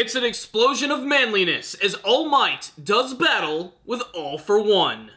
It's an explosion of manliness as All Might does battle with All for One.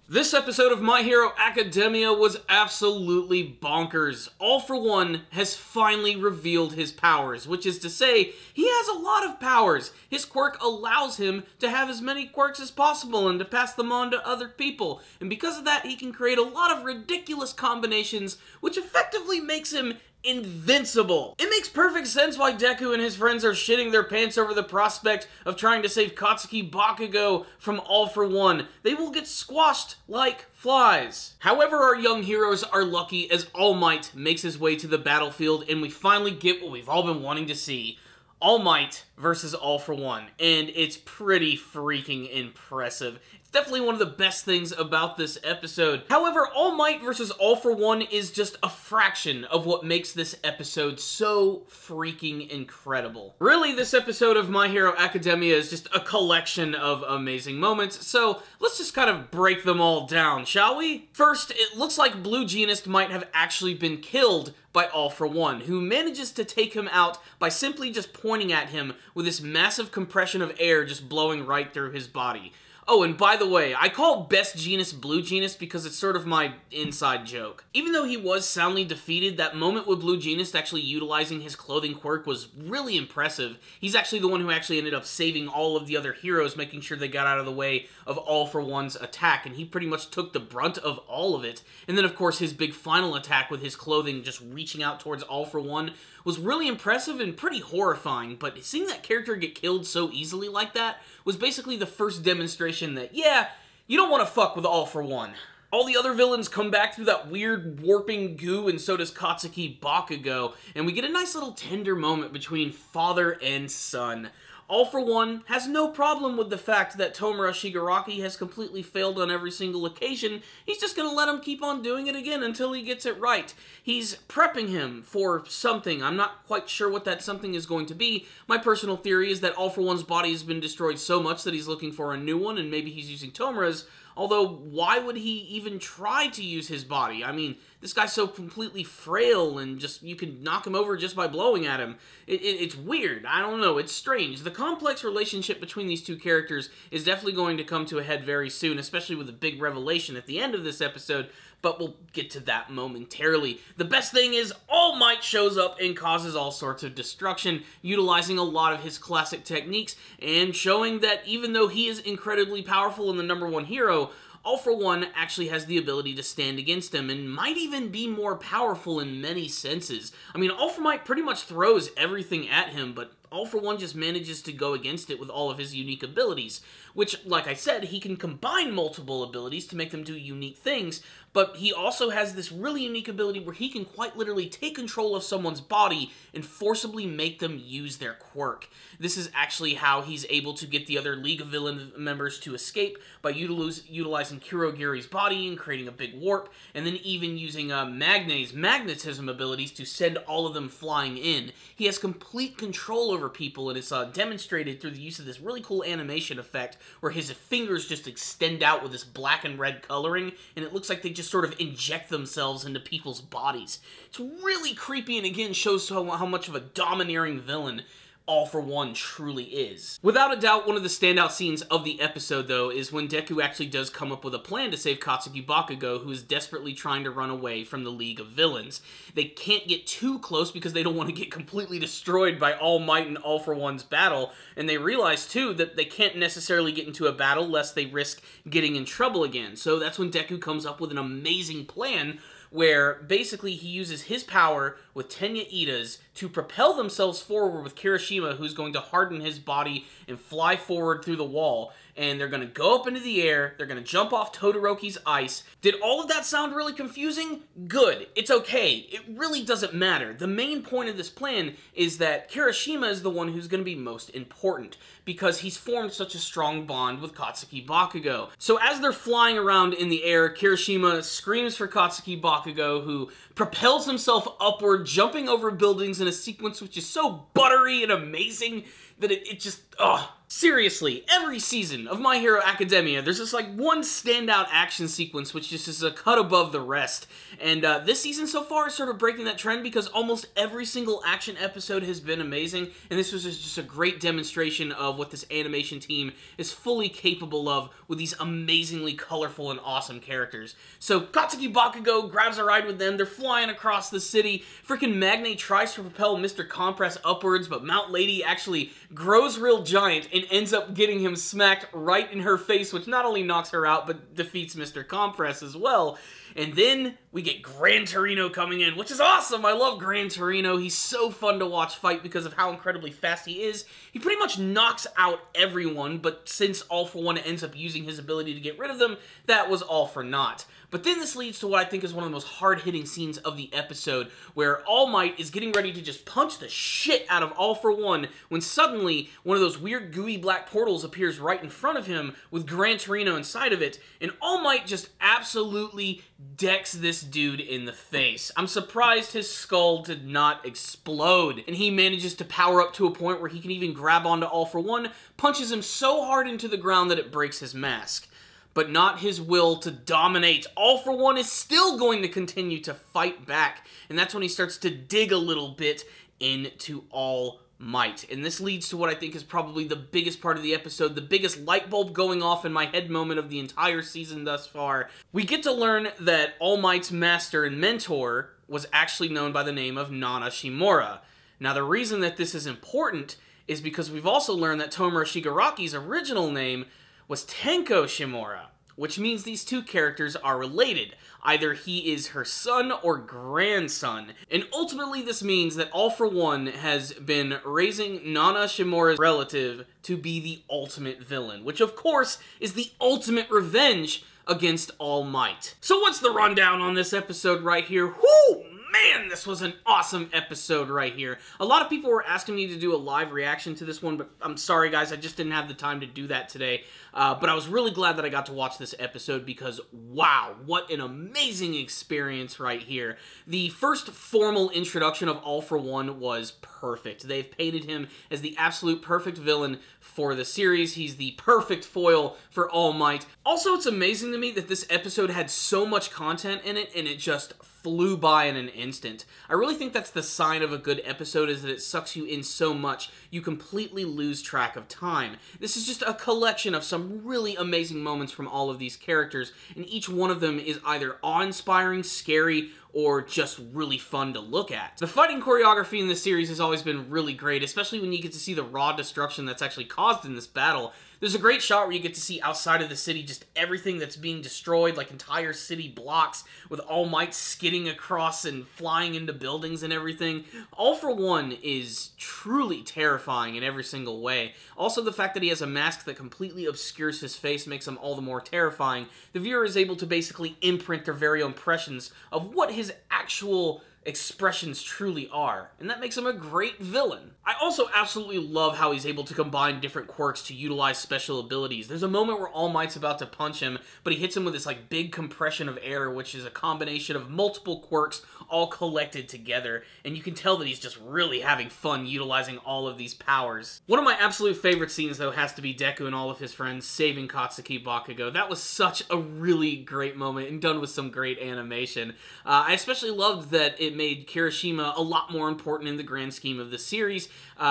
This episode of My Hero Academia was absolutely bonkers. All for One has finally revealed his powers, which is to say, he has a lot of powers. His quirk allows him to have as many quirks as possible and to pass them on to other people. And because of that, he can create a lot of ridiculous combinations, which effectively makes him invincible. It makes perfect sense why Deku and his friends are shitting their pants over the prospect of trying to save Katsuki Bakugo from All for One. They will get squashed like flies. However, our young heroes are lucky as All Might makes his way to the battlefield and we finally get what we've all been wanting to see. All Might versus All for One, and it's pretty freaking impressive. It's definitely one of the best things about this episode. However, All Might versus All for One is just a fraction of what makes this episode so freaking incredible. Really, this episode of My Hero Academia is just a collection of amazing moments, so let's just kind of break them all down, shall we? First, it looks like Blue Genist might have actually been killed by All for One, who manages to take him out by simply just pointing at him with this massive compression of air just blowing right through his body. Oh, and by the way, I call Best Genist Blue Genist because it's sort of my inside joke. Even though he was soundly defeated, that moment with Blue Genist actually utilizing his clothing quirk was really impressive. He's actually the one who actually ended up saving all of the other heroes, making sure they got out of the way of All for One's attack, and he pretty much took the brunt of all of it. And then, of course, his big final attack with his clothing just reaching out towards All for One was really impressive and pretty horrifying, but seeing that character get killed so easily like that was basically the first demonstration that, yeah, you don't want to fuck with All for One. All the other villains come back through that weird warping goo, and so does Katsuki Bakugo, and we get a nice little tender moment between father and son. All for One has no problem with the fact that Tomura Shigaraki has completely failed on every single occasion. He's just gonna let him keep on doing it again until he gets it right. He's prepping him for something. I'm not quite sure what that something is going to be. My personal theory is that All for One's body has been destroyed so much that he's looking for a new one, and maybe he's using Tomura's. Although, why would he even try to use his body? I mean, this guy's so completely frail and just, you can knock him over just by blowing at him. It's weird. I don't know. It's strange. The complex relationship between these two characters is definitely going to come to a head very soon, especially with a big revelation at the end of this episode, but we'll get to that momentarily. The best thing is All Might shows up and causes all sorts of destruction, utilizing a lot of his classic techniques, and showing that even though he is incredibly powerful and the #1 hero, All for One actually has the ability to stand against him and might even be more powerful in many senses. I mean, All for Might pretty much throws everything at him, but All for One just manages to go against it with all of his unique abilities, which, like I said, he can combine multiple abilities to make them do unique things, but he also has this really unique ability where he can quite literally take control of someone's body and forcibly make them use their quirk. This is actually how he's able to get the other League of Villain members to escape by utilizing Kurogiri's body and creating a big warp, and then even using Magne's magnetism abilities to send all of them flying in. He has complete control over people, and it's demonstrated through the use of this really cool animation effect where his fingers just extend out with this black and red coloring, and it looks like they just sort of inject themselves into people's bodies. It's really creepy and again shows how much of a domineering villain All for One truly is. Without a doubt, one of the standout scenes of the episode, though, is when Deku actually does come up with a plan to save Katsuki Bakugo, who is desperately trying to run away from the League of Villains. They can't get too close because they don't want to get completely destroyed by All Might and All for One's battle, and they realize, too, that they can't necessarily get into a battle lest they risk getting in trouble again. So that's when Deku comes up with an amazing plan where basically he uses his power with Tenya Iida's to propel themselves forward with Kirishima, who's going to harden his body and fly forward through the wall. And they're going to go up into the air, they're going to jump off Todoroki's ice. Did all of that sound really confusing? Good. It's okay. It really doesn't matter. The main point of this plan is that Kirishima is the one who's going to be most important, because he's formed such a strong bond with Katsuki Bakugo. So as they're flying around in the air, Kirishima screams for Katsuki Bakugo, who propels himself upward, jumping over buildings in a sequence which is so buttery and amazing that it just, Oh, seriously, every season of My Hero Academia, there's just like one standout action sequence which just is a cut above the rest. And this season so far is sort of breaking that trend because almost every single action episode has been amazing, and this was just a great demonstration of what this animation team is fully capable of with these amazingly colorful and awesome characters. So Katsuki Bakugo grabs a ride with them, they're flying across the city, freaking Magnate tries to propel Mr. Compress upwards, but Mount Lady actually grows real giant and ends up getting him smacked right in her face, which not only knocks her out, but defeats Mr. Compress as well. And then we get Gran Torino coming in, which is awesome! I love Gran Torino. He's so fun to watch fight because of how incredibly fast he is. He pretty much knocks out everyone, but since All For One ends up using his ability to get rid of them, that was all for naught. But then this leads to what I think is one of the most hard-hitting scenes of the episode, where All Might is getting ready to just punch the shit out of All For One, when suddenly one of those weird gooey black portals appears right in front of him with Gran Torino inside of it, and All Might just absolutely decks this dude in the face. I'm surprised his skull did not explode, and he manages to power up to a point where he can even grab onto All For One, punches him so hard into the ground that it breaks his mask. But not his will to dominate. All For One is still going to continue to fight back, and that's when he starts to dig a little bit into All Might. And this leads to what I think is probably the biggest part of the episode, the biggest light bulb going off in my head moment of the entire season thus far. We get to learn that All Might's master and mentor was actually known by the name of Nana Shimura. Now, the reason that this is important is because we've also learned that Tomura Shigaraki's original name was Tenko Shimura, which means these two characters are related. Either he is her son or grandson. And ultimately this means that All For One has been raising Nana Shimura's relative to be the ultimate villain, which of course is the ultimate revenge against All Might. So what's the rundown on this episode right here? Whoo! Man, this was an awesome episode right here. A lot of people were asking me to do a live reaction to this one, but I'm sorry guys, I just didn't have the time to do that today. But I was really glad that I got to watch this episode because, wow, what an amazing experience right here. The first formal introduction of All For One was perfect. They've painted him as the absolute perfect villain for the series. He's the perfect foil for All Might. Also, it's amazing to me that this episode had so much content in it, and it just flew by in an instant. I really think that's the sign of a good episode, is that it sucks you in so much you completely lose track of time. This is just a collection of some really amazing moments from all of these characters, and each one of them is either awe-inspiring, scary, or just really fun to look at. The fighting choreography in this series has always been really great, especially when you get to see the raw destruction that's actually caused in this battle. There's a great shot where you get to see outside of the city just everything that's being destroyed, like entire city blocks, with All Might skidding across and flying into buildings and everything. All For One is truly terrifying in every single way. Also, the fact that he has a mask that completely obscures his face makes him all the more terrifying. The viewer is able to basically imprint their very own impressions of what his actual expressions truly are, and that makes him a great villain. I also absolutely love how he's able to combine different quirks to utilize special abilities. There's a moment where All Might's about to punch him, but he hits him with this like big compression of air, which is a combination of multiple quirks all collected together, and you can tell that he's just really having fun utilizing all of these powers. One of my absolute favorite scenes, though, has to be Deku and all of his friends saving Katsuki Bakugo. That was such a really great moment, and done with some great animation. I especially loved that it made Kirishima a lot more important in the grand scheme of the series.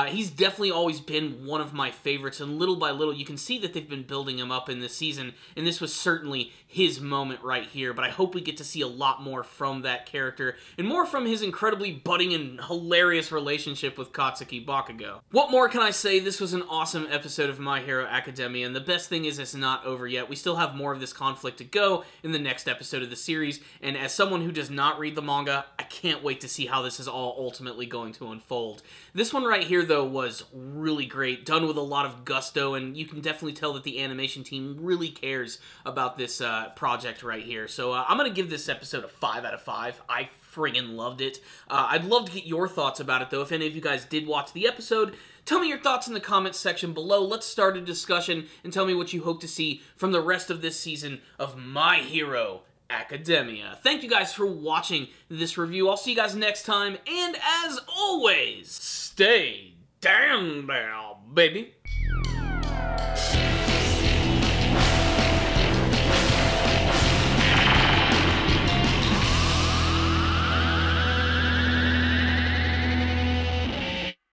He's definitely always been one of my favorites, and little by little you can see that they've been building him up in this season, and this was certainly his moment right here, but I hope we get to see a lot more from that character, and more from his incredibly budding and hilarious relationship with Katsuki Bakugo. What more can I say? This was an awesome episode of My Hero Academia, and the best thing is it's not over yet. We still have more of this conflict to go in the next episode of the series, and as someone who does not read the manga, I can't wait to see how this is all ultimately going to unfold. This one right here, though, was really great, done with a lot of gusto, and you can definitely tell that the animation team really cares about this project right here. So I'm going to give this episode a 5 out of 5. I friggin' loved it. I'd love to get your thoughts about it, though. If any of you guys did watch the episode, tell me your thoughts in the comments section below. Let's start a discussion and tell me what you hope to see from the rest of this season of My Hero Academia. Thank you guys for watching this review. I'll see you guys next time, and as always, stay down there, baby.